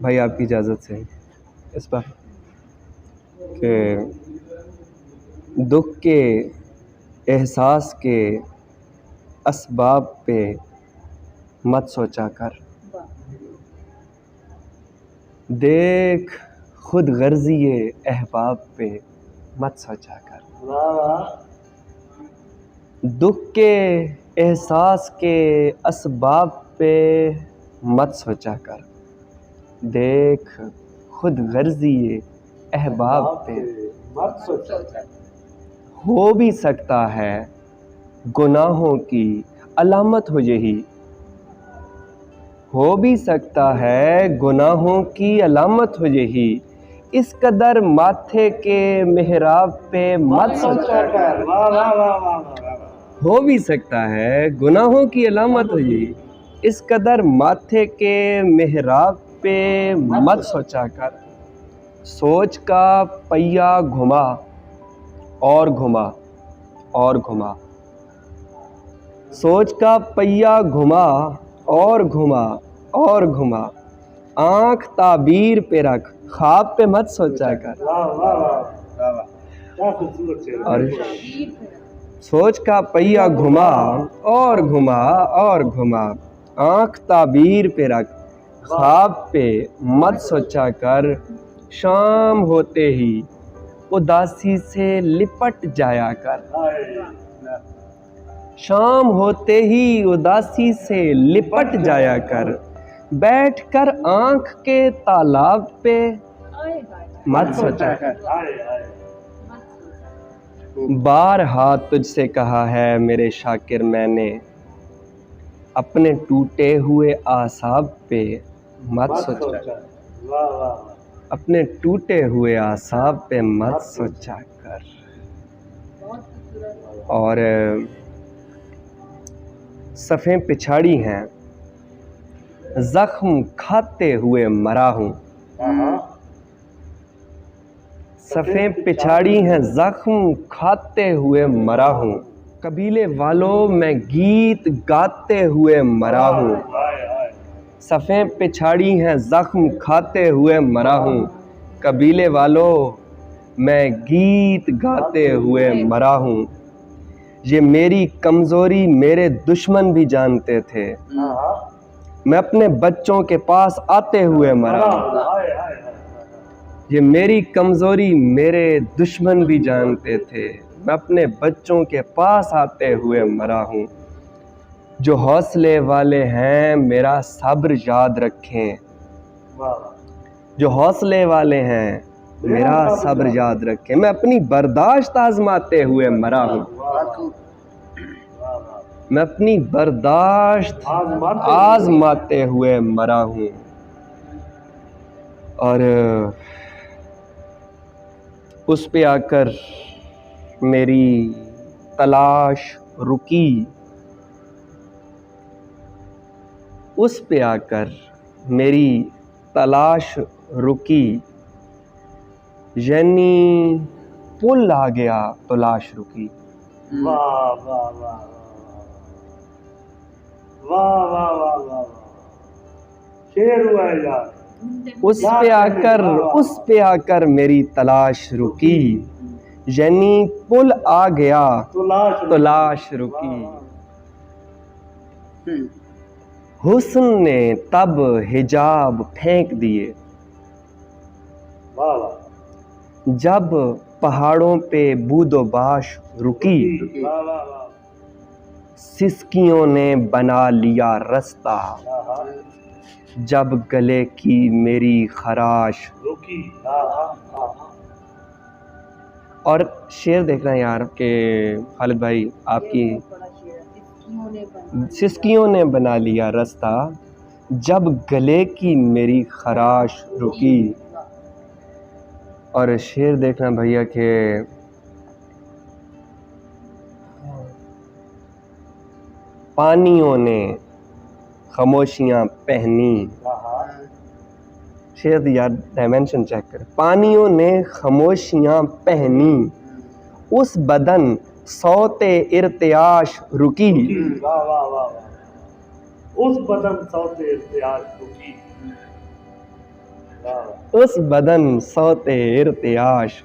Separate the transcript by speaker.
Speaker 1: भाई आपकी इजाज़त से इस पर कि दुख के एहसास के असबाब पे मत सोचा कर, देख खुद गर्ज़ी अहबाब पे मत सोचा कर। दुख के एहसास के असबाब पे मत सोचा कर, देख खुद गर्ज़ी अहबाब पे
Speaker 2: मत सोचा कर।
Speaker 1: हो भी सकता है गुनाहों की अलामत हो यही, हो भी सकता है गुनाहों की अलामत हो यही, इस कदर माथे के मेहराब पे मत सोचा कर।
Speaker 2: वाह वाह वाह वाह वाह।
Speaker 1: हो भी सकता है गुनाहों की अलामत हो यही, इस कदर माथे के मेहराब पे मत सोचा कर। सोच का पहिया घुमा और घुमा और घुमा, सोच का पहिया घुमा और घुमा और घुमा, आँख ताबीर पे रख, ख्वाब पे मत सोचा कर।
Speaker 2: वाह वाह वाह वाह, क्या खूबसूरत शेर।
Speaker 1: और सोच का पहिया घुमा और घुमा और घुमा, आँख ताबीर पे रख, ख्वाब पे मत सोचा कर। शाम होते ही उदासी से लिपट जाया कर, शाम होते ही उदासी से लिपट जाया कर, बैठकर आँख के तालाब पे मत सोचा कर। बारहा तुझसे कहा है मेरे शाकिर मैंने, अपने टूटे हुए आसाब पे मत सोचा कर,
Speaker 2: वाह वाह।
Speaker 1: अपने टूटे हुए आसाब पे मत सोचा कर। और सफ़ें पिछाड़ी हैं, ज़ख्म खाते हुए मरा हूँ, सफ़ें पिछाड़ी हैं, ज़ख्म खाते हुए मरा हूँ, कबीले वालों मैं गीत गाते हुए मरा हूँ। सफ़ें पिछाड़ी हैं, ज़ख्म खाते हुए मरा हूँ, कबीले वालों मैं गीत गाते हुए मरा हूँ। ये मेरी कमज़ोरी मेरे दुश्मन भी जानते थे, मैं अपने बच्चों के पास आते हुए मरा हूँ। ये मेरी कमज़ोरी मेरे दुश्मन भी जानते थे, मैं अपने बच्चों के पास आते हुए मरा हूँ। जो हौसले वाले हैं मेरा सब्र याद रखें, जो हौसले वाले हैं मेरा सब्र याद रखें, मैं अपनी बर्दाश्त आजमाते हुए मरा हूँ, मैं अपनी बर्दाश्त आजमाते हुए मरा हूँ। और उस पे आकर मेरी तलाश रुकी, उस पे आकर मेरी तलाश रुकी, यानी पुल आ गया तो लाश रुकी।
Speaker 2: वाह वाह वाह वाह वाह वाह वाह, शेर हुआ है यार।
Speaker 1: उस पे आकर मेरी तलाश रुकी, यानी पुल आ गया तो लाश रुकी। हुस्न ने तब हिजाब फेंक दिए, जब पहाड़ों पे बूदोबाश रुकी, सिसकियों ने बना लिया रास्ता, जब गले की मेरी खराश रुकी। और शेर देख रहे हैं यार के खालिद भाई, आपकी सिसकियों ने बना लिया रास्ता, जब गले की मेरी खराश रुकी। और शेर देखना भैया के पानियों ने खामोशियाँ पहनी, शेर यार डायमेंशन चेक कर, पानियों ने खामोशियाँ पहनी, उस बदन सौते इर्तियाश रुकी।
Speaker 2: वाह वाह वाह, उस बदन सौते इर्तियाश रुकी। वाह
Speaker 1: उस बदन सोते इर्तियाश।